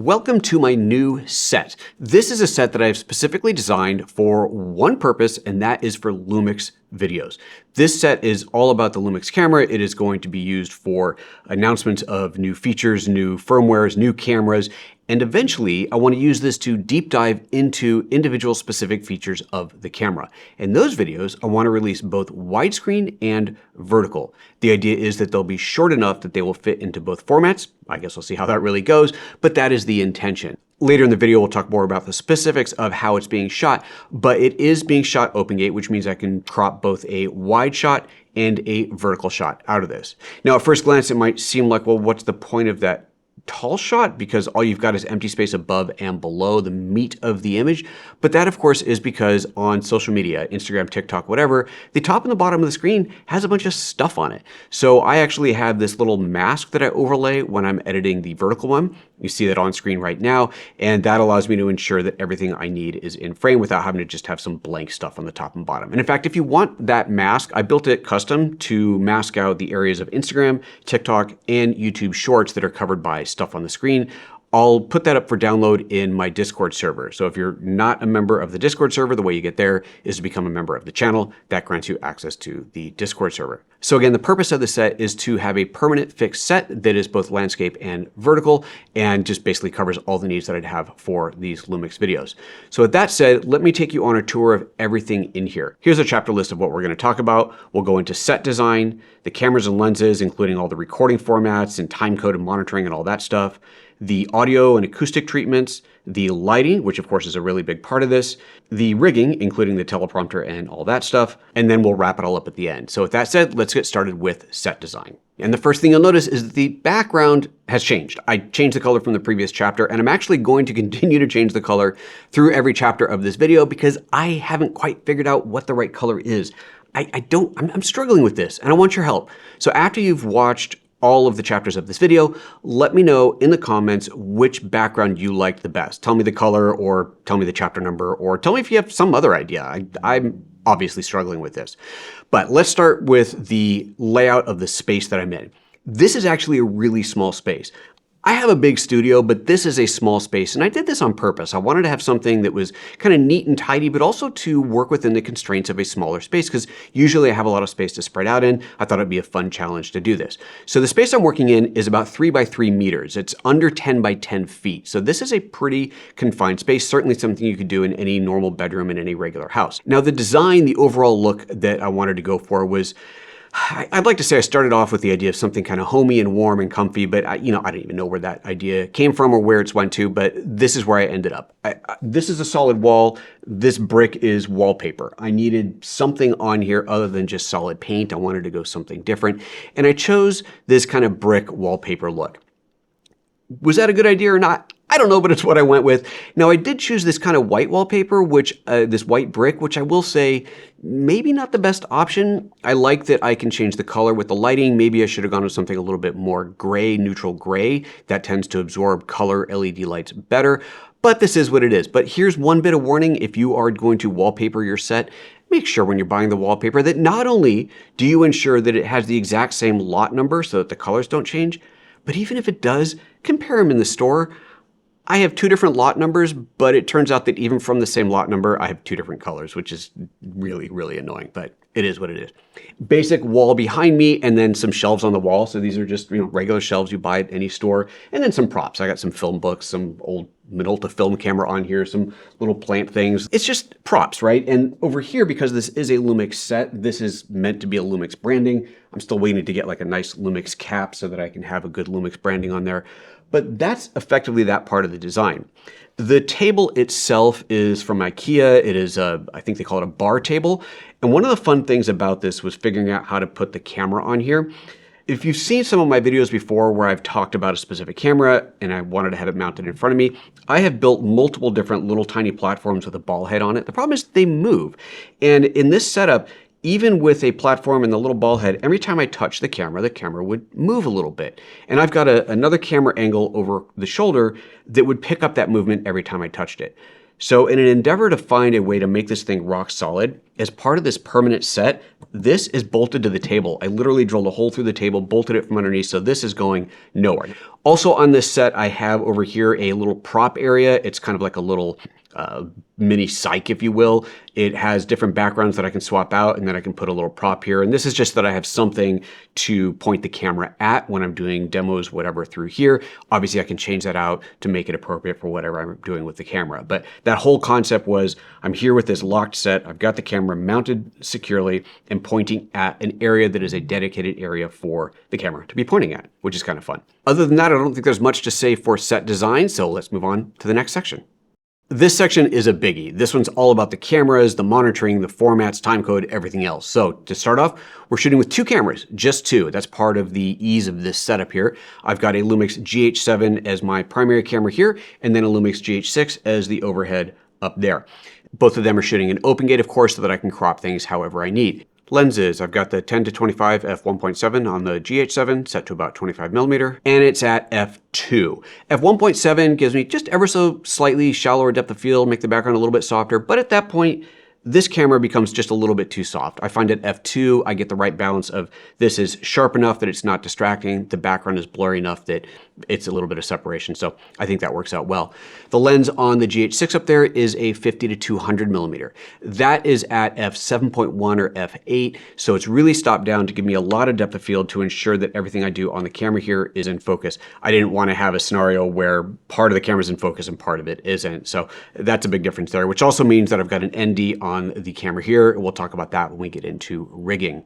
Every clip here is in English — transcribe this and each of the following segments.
Welcome to my new set. This is a set that I've specifically designed for one purpose, and that is for Lumix videos. This set is all about the Lumix camera. It is going to be used for announcements of new features, new firmwares, new cameras, and eventually I want to use this to deep dive into individual specific features of the camera. In those videos, I want to release both widescreen and vertical. The idea is that they'll be short enough that they will fit into both formats. I guess we'll see how that really goes, but that is the intention. Later in the video, we'll talk more about the specifics of how it's being shot, but it is being shot open gate, which means I can crop both a wide shot and a vertical shot out of this. Now, at first glance, it might seem like, well, what's the point of that tall shot, because all you've got is empty space above and below the meat of the image. But that, of course, is because on social media, Instagram, TikTok, whatever, the top and the bottom of the screen has a bunch of stuff on it. So I actually have this little mask that I overlay when I'm editing the vertical one. You see that on screen right now, and that allows me to ensure that everything I need is in frame without having to just have some blank stuff on the top and bottom. And in fact, if you want that mask, I built it custom to mask out the areas of Instagram, TikTok, and YouTube Shorts that are covered by stuff on the screen. I'll put that up for download in my Discord server. So if you're not a member of the Discord server, the way you get there is to become a member of the channel. That grants you access to the Discord server. So again, the purpose of the set is to have a permanent fixed set that is both landscape and vertical and just basically covers all the needs that I'd have for these Lumix videos. So with that said, let me take you on a tour of everything in here. Here's a chapter list of what we're going to talk about. We'll go into set design, the cameras and lenses, including all the recording formats and time code and monitoring and all that stuff, the audio and acoustic treatments, the lighting, which of course is a really big part of this, the rigging, including the teleprompter and all that stuff, and then we'll wrap it all up at the end. So with that said, let's get started with set design. And the first thing you'll notice is that the background has changed. I changed the color from the previous chapter, and I'm actually going to continue to change the color through every chapter of this video because I haven't quite figured out what the right color is. I'm struggling with this, and I want your help. So after you've watched all of the chapters of this video, let me know in the comments which background you liked the best. Tell me the color, or tell me the chapter number, or tell me if you have some other idea. I'm obviously struggling with this. But let's start with the layout of the space that I'm in. This is actually a really small space. I have a big studio, but this is a small space, and I did this on purpose. I wanted to have something that was kind of neat and tidy, but also to work within the constraints of a smaller space, because usually I have a lot of space to spread out in. I thought it'd be a fun challenge to do this. So the space I'm working in is about 3 by 3 meters. It's under 10 by 10 feet. So this is a pretty confined space, certainly something you could do in any normal bedroom in any regular house. Now the design, the overall look that I wanted to go for was, I'd like to say I started off with the idea of something kind of homey and warm and comfy, but I don't even know where that idea came from or where it's went to, but this is where I ended up. This is a solid wall. This brick is wallpaper. I needed something on here other than just solid paint. I wanted to go something different, and I chose this kind of brick wallpaper look. Was that a good idea or not? I don't know, but it's what I went with. Now, I did choose this kind of white wallpaper, this white brick, which I will say, maybe not the best option. I like that I can change the color with the lighting. Maybe I should have gone with something a little bit more gray, neutral gray. That tends to absorb color LED lights better, but this is what it is. But here's one bit of warning. If you are going to wallpaper your set, make sure when you're buying the wallpaper that not only do you ensure that it has the exact same lot number so that the colors don't change, but even if it does, compare them in the store. I have 2 different lot numbers, but it turns out that even from the same lot number, I have 2 different colors, which is really, really annoying, but it is what it is. Basic wall behind me, and then some shelves on the wall. So these are just, regular shelves you buy at any store, and then some props. I got some film books, some old Minolta film camera on here, some little plant things. It's just props, right? And over here, because this is a Lumix set, this is meant to be a Lumix branding. I'm still waiting to get like a nice Lumix cap so that I can have a good Lumix branding on there. But that's effectively that part of the design. The table itself is from IKEA. It is I think they call it a bar table. And one of the fun things about this was figuring out how to put the camera on here. If you've seen some of my videos before where I've talked about a specific camera and I wanted to have it mounted in front of me, I have built multiple different little tiny platforms with a ball head on it. The problem is they move. And in this setup, even with a platform and the little ball head, every time I touch the camera would move a little bit. And I've got another camera angle over the shoulder that would pick up that movement every time I touched it. So in an endeavor to find a way to make this thing rock solid as part of this permanent set, this is bolted to the table. I literally drilled a hole through the table, bolted it from underneath, so this is going nowhere. Also on this set, I have over here a little prop area. It's kind of like a little mini cyc, if you will. It has different backgrounds that I can swap out, and then I can put a little prop here. And this is just that I have something to point the camera at when I'm doing demos, whatever, through here. Obviously, I can change that out to make it appropriate for whatever I'm doing with the camera. But that whole concept was, I'm here with this locked set. I've got the camera mounted securely and pointing at an area that is a dedicated area for the camera to be pointing at, which is kind of fun. Other than that, I don't think there's much to say for set design, so let's move on to the next section. This section is a biggie. This one's all about the cameras, the monitoring, the formats, timecode, everything else. So to start off, we're shooting with 2 cameras, just 2. That's part of the ease of this setup here. I've got a Lumix GH7 as my primary camera here, and then a Lumix GH6 as the overhead up there. Both of them are shooting in open gate, of course, so that I can crop things however I need. Lenses, I've got the 10-25 f1.7 on the GH7 set to about 25mm, and it's at f2. f1.7 gives me just ever so slightly shallower depth of field, make the background a little bit softer, but at that point, this camera becomes just a little bit too soft. I find at f2, I get the right balance of this is sharp enough that it's not distracting, the background is blurry enough that it's a little bit of separation, so I think that works out well. The lens on the GH6 up there is a 50-200mm. That is at f7.1 or f8, so it's really stopped down to give me a lot of depth of field to ensure that everything I do on the camera here is in focus. I didn't want to have a scenario where part of the camera is in focus and part of it isn't, so that's a big difference there, which also means that I've got an ND on the camera here. We'll talk about that when we get into rigging.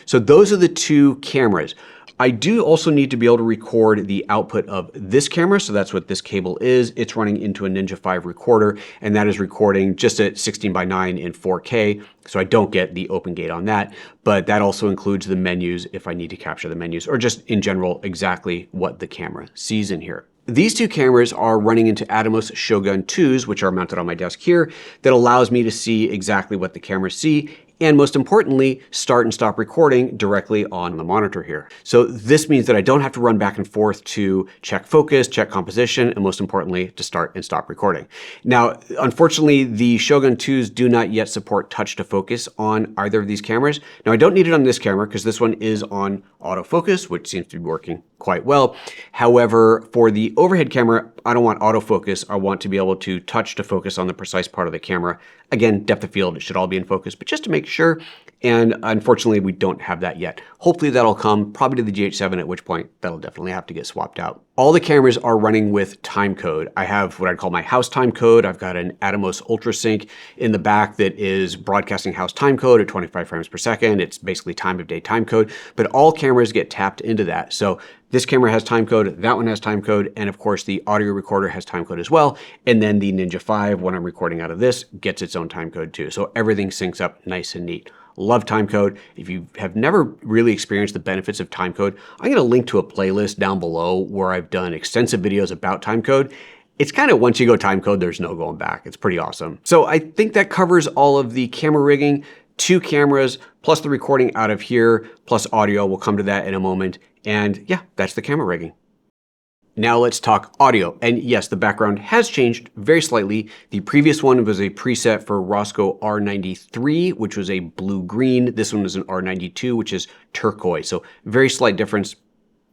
So those are the 2 cameras. I do also need to be able to record the output of this camera, so that's what this cable is. It's running into a Ninja 5 recorder, and that is recording just at 16:9 in 4K, so I don't get the open gate on that, but that also includes the menus if I need to capture the menus, or just in general, exactly what the camera sees in here. These 2 cameras are running into Atomos Shogun 2s, which are mounted on my desk here, that allows me to see exactly what the cameras see, and most importantly, start and stop recording directly on the monitor here. So this means that I don't have to run back and forth to check focus, check composition, and most importantly, to start and stop recording. Now, unfortunately, the Shogun 2s do not yet support touch to focus on either of these cameras. Now, I don't need it on this camera because this one is on autofocus, which seems to be working quite well. However, for the overhead camera, I don't want autofocus. I want to be able to touch to focus on the precise part of the camera. Again, depth of field, it should all be in focus, but just to make sure, and unfortunately, we don't have that yet. Hopefully that'll come, probably to the GH7, at which point that'll definitely have to get swapped out. All the cameras are running with timecode. I have what I'd call my house timecode. I've got an Atomos UltraSync in the back that is broadcasting house timecode at 25 frames per second. It's basically time of day timecode, but all cameras get tapped into that. So this camera has timecode, that one has timecode, and of course the audio recorder has timecode as well. And then the Ninja 5, when I'm recording out of this, gets its own timecode too. So everything syncs up nice and neat. Love timecode. If you have never really experienced the benefits of timecode, I'm going to link to a playlist down below where I've done extensive videos about timecode. It's kind of once you go timecode, there's no going back. It's pretty awesome. So I think that covers all of the camera rigging. 2 cameras, plus the recording out of here, plus audio. We'll come to that in a moment. And yeah, that's the camera rigging. Now let's talk audio. And yes, the background has changed very slightly. The previous one was a preset for Roscoe R93, which was a blue-green. This one is an R92, which is turquoise. So very slight difference.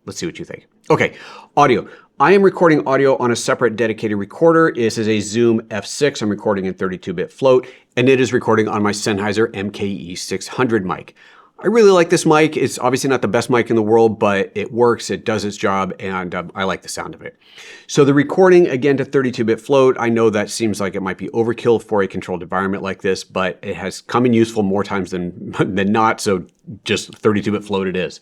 Let's see what you think. Okay, audio. I am recording audio on a separate dedicated recorder. This is a Zoom F6. I'm recording in 32-bit float, and it is recording on my Sennheiser MKE 600 mic. I really like this mic. It's obviously not the best mic in the world, but it works, it does its job, and I like the sound of it. So the recording, again, to 32-bit float, I know that seems like it might be overkill for a controlled environment like this, but it has come in useful more times than not, so just 32-bit float it is.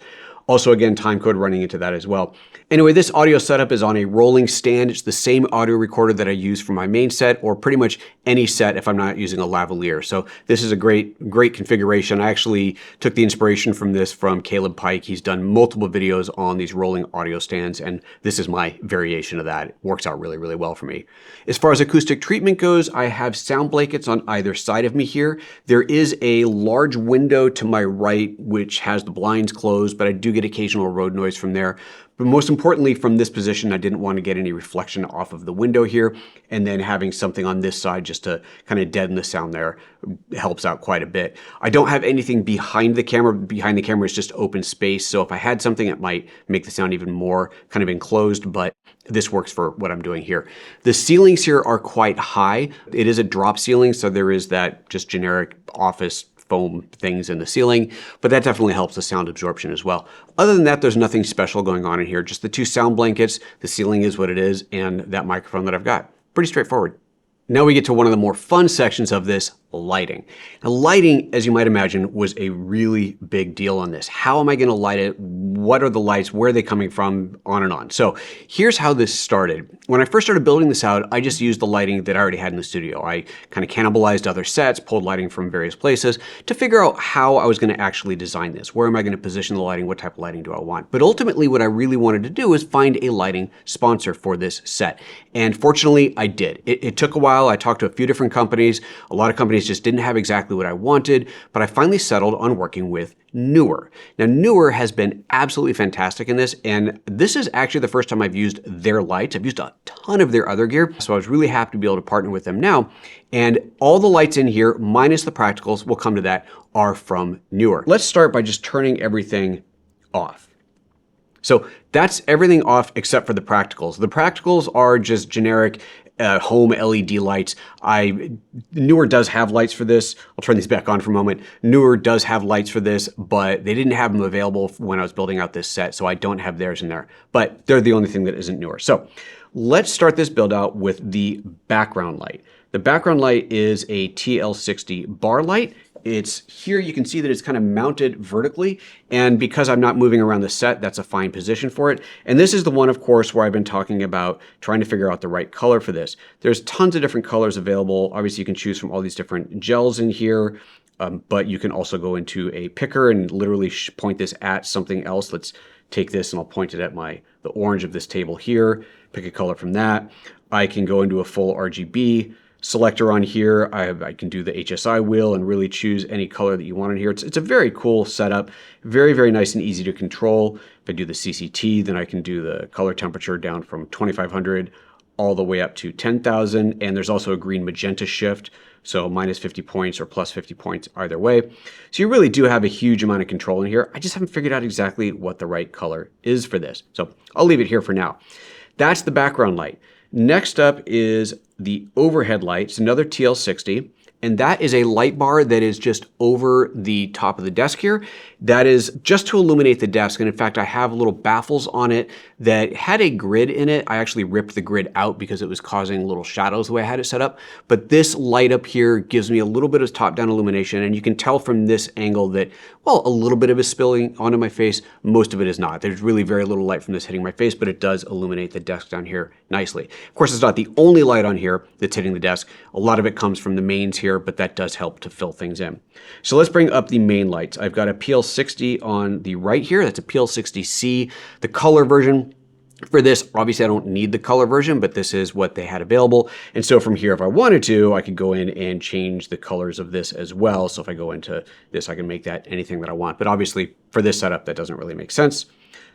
Also, again, timecode running into that as well. Anyway, this audio setup is on a rolling stand. It's the same audio recorder that I use for my main set, or pretty much any set if I'm not using a lavalier. So this is a great configuration. I actually took the inspiration from this from Caleb Pike. He's done multiple videos on these rolling audio stands, and this is my variation of that. It works out really, really well for me. As far as acoustic treatment goes, I have sound blankets on either side of me here. There is a large window to my right, which has the blinds closed, but I do get get occasional road noise from there. But most importantly, from this position, I didn't want to get any reflection off of the window here. And then having something on this side just to kind of deaden the sound there helps out quite a bit. I don't have anything behind the camera. Behind the camera is just open space. So if I had something, it might make the sound even more kind of enclosed, but this works for what I'm doing here. The ceilings here are quite high. It is a drop ceiling, so there is that just generic office foam things in the ceiling, but that definitely helps the sound absorption as well. Other than that, there's nothing special going on in here. Just the two sound blankets, the ceiling is what it is, and that microphone that I've got. Pretty straightforward. Now we get to one of the more fun sections of this, lighting. Now lighting, as you might imagine, was a really big deal on this. How am I going to light it? What are the lights? Where are they coming from? On and on. So here's how this started. When I first started building this out, I just used the lighting that I already had in the studio. I kind of cannibalized other sets, pulled lighting from various places to figure out how I was going to actually design this. Where am I going to position the lighting? What type of lighting do I want? But ultimately, what I really wanted to do is find a lighting sponsor for this set. And fortunately, I did. It took a while. I talked to a few different companies. A lot of companies just didn't have exactly what I wanted, but I finally settled on working with Neewer. Now, Neewer has been absolutely fantastic in this, and this is actually the first time I've used their lights. I've used a ton of their other gear, so I was really happy to be able to partner with them now. And all the lights in here, minus the practicals, we'll come to that, are from Neewer. Let's start by just turning everything off. So that's everything off except for the practicals. The practicals are just generic home LED lights. Neewer does have lights for this. I'll turn these back on for a moment. Neewer does have lights for this, but they didn't have them available when I was building out this set, so I don't have theirs in there. But they're the only thing that isn't Neewer. So let's start this build out with the background light. The background light is a TL60 bar light. It's here, you can see that it's kind of mounted vertically, and because I'm not moving around the set, that's a fine position for it. And this is the one, of course, where I've been talking about trying to figure out the right color for this. There's tons of different colors available. Obviously, you can choose from all these different gels in here, but you can also go into a picker and literally point this at something else. Let's take this and I'll point it at the orange of this table here, pick a color from that. I can go into a full RGB selector on here. I can do the HSI wheel and really choose any color that you want in here. It's a very cool setup, very, very nice and easy to control. If I do the CCT, then I can do the color temperature down from 2500 all the way up to 10,000. And there's also a green magenta shift, so minus 50 points or plus 50 points either way. So you really do have a huge amount of control in here. I just haven't figured out exactly what the right color is for this. So I'll leave it here for now. That's the background light. Next up is the overhead light. It's another TL60, and that is a light bar that is just over the top of the desk here. That is just to illuminate the desk, and in fact, I have little baffles on it that had a grid in it. I actually ripped the grid out because it was causing little shadows the way I had it set up. But this light up here gives me a little bit of top-down illumination, and you can tell from this angle that, well, a little bit of it is spilling onto my face. Most of it is not. There's really very little light from this hitting my face, but it does illuminate the desk down here nicely. Of course, it's not the only light on here that's hitting the desk. A lot of it comes from the mains here, but that does help to fill things in. So let's bring up the main lights. I've got a PL60 on the right here. That's a PL60C. The color version for this, obviously I don't need the color version, but this is what they had available. And so from here, if I wanted to, I could go in and change the colors of this as well. So if I go into this, I can make that anything that I want. But obviously for this setup, that doesn't really make sense.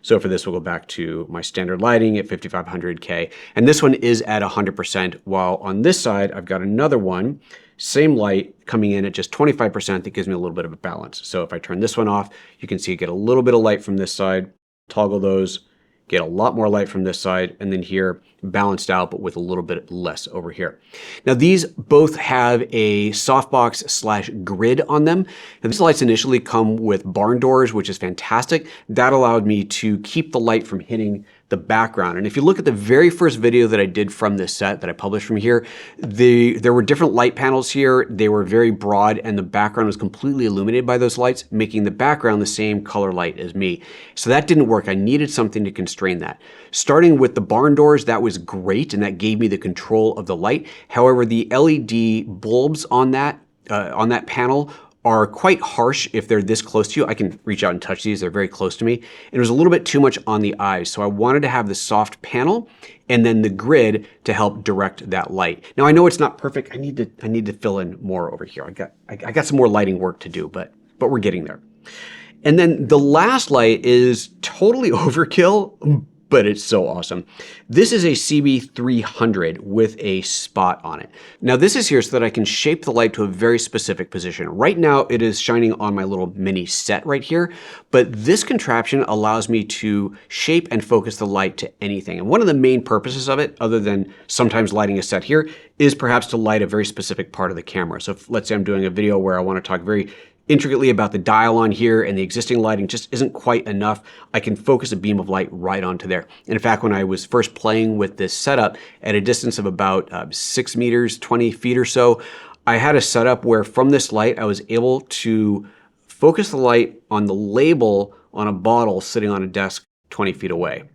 So for this, we'll go back to my standard lighting at 5500K. And this one is at 100%, while on this side, I've got another one, same light coming in at just 25%. That gives me a little bit of a balance. So if I turn this one off, you can see I get a little bit of light from this side, toggle those, get a lot more light from this side, and then here balanced out, but with a little bit less over here. Now these both have a softbox / grid on them. Now these lights initially come with barn doors, which is fantastic. That allowed me to keep the light from hitting the background. And if you look at the very first video that I did from this set that I published from here, there were different light panels here. They were very broad and the background was completely illuminated by those lights, making the background the same color light as me. So that didn't work. I needed something to constrain that. Starting with the barn doors, that was great and that gave me the control of the light. However, the LED bulbs on that panel are quite harsh if they're this close to you. I can reach out and touch these, they're very close to me. And it was a little bit too much on the eyes. So I wanted to have the soft panel and then the grid to help direct that light. Now I know it's not perfect. I need to fill in more over here. I got some more lighting work to do, but we're getting there. And then the last light is totally overkill, but it's so awesome. This is a CB300 with a spot on it. Now this is here so that I can shape the light to a very specific position. Right now it is shining on my little mini set right here, but this contraption allows me to shape and focus the light to anything. And one of the main purposes of it, other than sometimes lighting a set here, is perhaps to light a very specific part of the camera. So if, let's say I'm doing a video where I want to talk very intricately about the dial on here and the existing lighting just isn't quite enough, I can focus a beam of light right onto there. And in fact, when I was first playing with this setup at a distance of about 6 meters, 20 feet or so, I had a setup where from this light, I was able to focus the light on the label on a bottle sitting on a desk 20 feet away.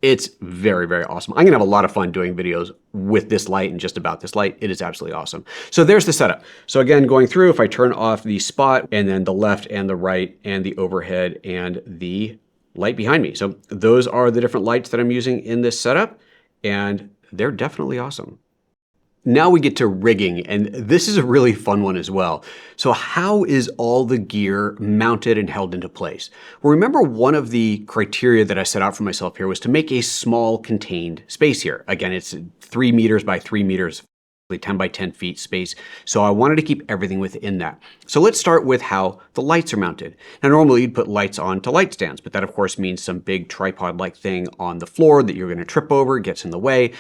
It's very, very awesome. I'm gonna have a lot of fun doing videos with this light and just about this light. It is absolutely awesome. So there's the setup. So again, going through, if I turn off the spot and then the left and the right and the overhead and the light behind me. So those are the different lights that I'm using in this setup, and they're definitely awesome. Now we get to rigging, and this is a really fun one as well. So how is all the gear mounted and held into place? Well, remember one of the criteria that I set out for myself here was to make a small contained space here. Again, it's 3 meters by 3 meters, 10 by 10 feet space. So I wanted to keep everything within that. So let's start with how the lights are mounted. Now normally you'd put lights onto light stands, but that of course means some big tripod-like thing on the floor that you're gonna trip over, gets in the way.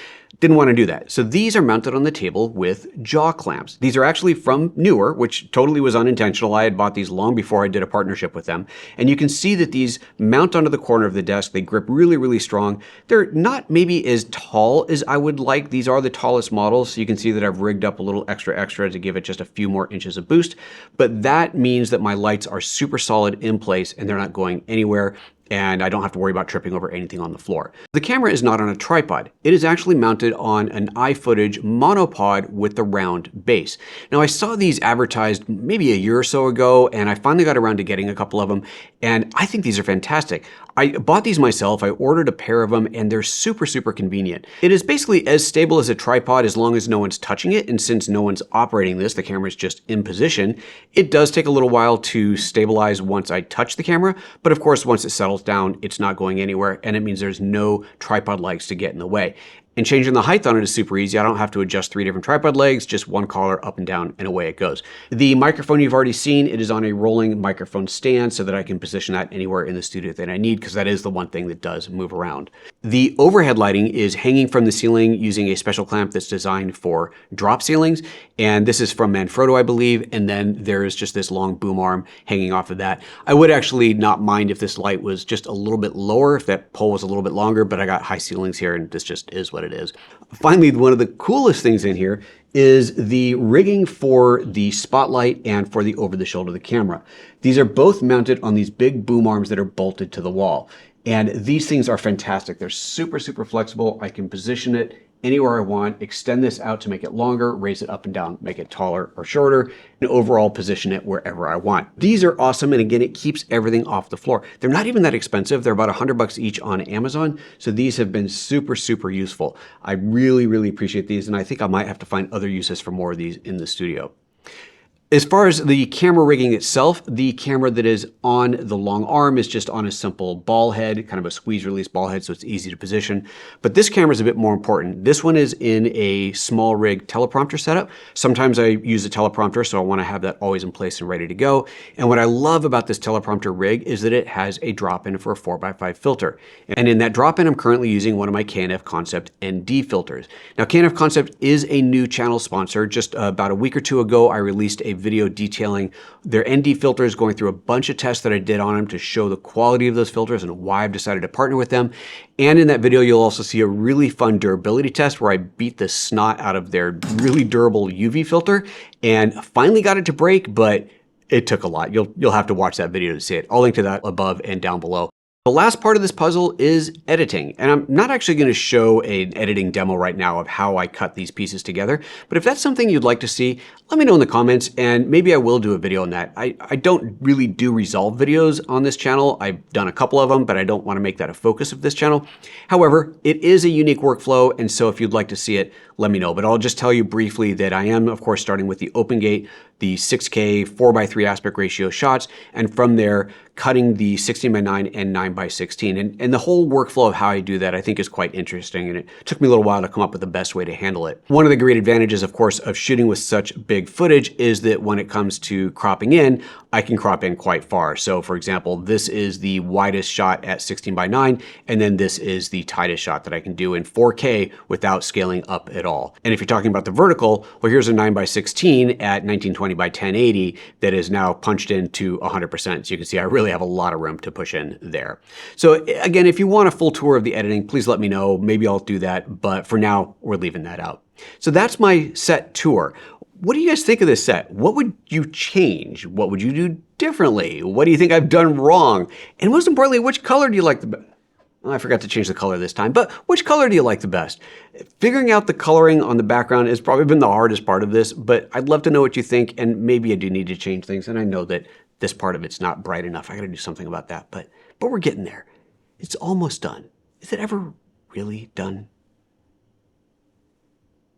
Didn't want to do that. So these are mounted on the table with jaw clamps. These are actually from Neewer, which totally was unintentional. I had bought these long before I did a partnership with them. And you can see that these mount onto the corner of the desk. They grip really, really strong. They're not maybe as tall as I would like. These are the tallest models. So you can see that I've rigged up a little extra to give it just a few more inches of boost. But that means that my lights are super solid in place and they're not going anywhere, and I don't have to worry about tripping over anything on the floor. The camera is not on a tripod. It is actually mounted on an iFootage monopod with the round base. Now I saw these advertised maybe a year or so ago, and I finally got around to getting a couple of them, and I think these are fantastic. I bought these myself, I ordered a pair of them, and they're super, super convenient. It is basically as stable as a tripod as long as no one's touching it, and since no one's operating this, the camera's just in position. It does take a little while to stabilize once I touch the camera, but of course once it settles down, it's not going anywhere, and it means there's no tripod legs to get in the way. And changing the height on it is super easy. I don't have to adjust 3 different tripod legs, just one collar up and down, and away it goes. The microphone you've already seen, it is on a rolling microphone stand so that I can position that anywhere in the studio that I need, because that is the one thing that does move around. The overhead lighting is hanging from the ceiling using a special clamp that's designed for drop ceilings, and this is from Manfrotto, I believe, and then there is just this long boom arm hanging off of that. I would actually not mind if this light was just a little bit lower, if that pole was a little bit longer, but I got high ceilings here, and this just is what it is. Finally, one of the coolest things in here is the rigging for the spotlight and for the over-the-shoulder of the camera. These are both mounted on these big boom arms that are bolted to the wall. And these things are fantastic. They're super, super flexible. I can position it anywhere I want, extend this out to make it longer, raise it up and down, make it taller or shorter, and overall position it wherever I want. These are awesome, and again, it keeps everything off the floor. They're not even that expensive. They're about $100 each on Amazon, so these have been super, super useful. I really, really appreciate these, and I think I might have to find other uses for more of these in the studio. As far as the camera rigging itself, the camera that is on the long arm is just on a simple ball head, kind of a squeeze release ball head, so it's easy to position. But this camera is a bit more important. This one is in a small rig teleprompter setup. Sometimes I use a teleprompter, so I want to have that always in place and ready to go. And what I love about this teleprompter rig is that it has a drop-in for a 4x5 filter. And in that drop-in, I'm currently using one of my K&F Concept ND filters. Now, K&F Concept is a new channel sponsor. Just about a week or two ago, I released a video detailing their ND filters, going through a bunch of tests that I did on them to show the quality of those filters and why I've decided to partner with them. And in that video, you'll also see a really fun durability test where I beat the snot out of their really durable UV filter and finally got it to break, but it took a lot. You'll have to watch that video to see it. I'll link to that above and down below. The last part of this puzzle is editing, and I'm not actually going to show an editing demo right now of how I cut these pieces together, but if that's something you'd like to see, let me know in the comments, and maybe I will do a video on that. I don't really do Resolve videos on this channel. I've done a couple of them, but I don't want to make that a focus of this channel. However, it is a unique workflow, and so if you'd like to see it, let me know. But I'll just tell you briefly that I am, of course, starting with the Open Gate the 6K 4:3 aspect ratio shots, and from there, cutting the 16:9 and 9:16. And the whole workflow of how I do that I think is quite interesting, and it took me a little while to come up with the best way to handle it. One of the great advantages, of course, of shooting with such big footage is that when it comes to cropping in, I can crop in quite far. So for example, this is the widest shot at 16:9, and then this is the tightest shot that I can do in 4K without scaling up at all. And if you're talking about the vertical, well, here's a 9:16 at 1920x1080 that is now punched into 100%. So you can see I really have a lot of room to push in there. So again, if you want a full tour of the editing, please let me know. Maybe I'll do that, but for now, we're leaving that out. So that's my set tour. What do you guys think of this set? What would you change? What would you do differently? What do you think I've done wrong? And most importantly, which color do you like the best? Well, I forgot to change the color this time, but which color do you like the best? Figuring out the coloring on the background has probably been the hardest part of this, but I'd love to know what you think, and maybe I do need to change things, and I know that this part of it's not bright enough. I gotta do something about that, but we're getting there. It's almost done. Is it ever really done?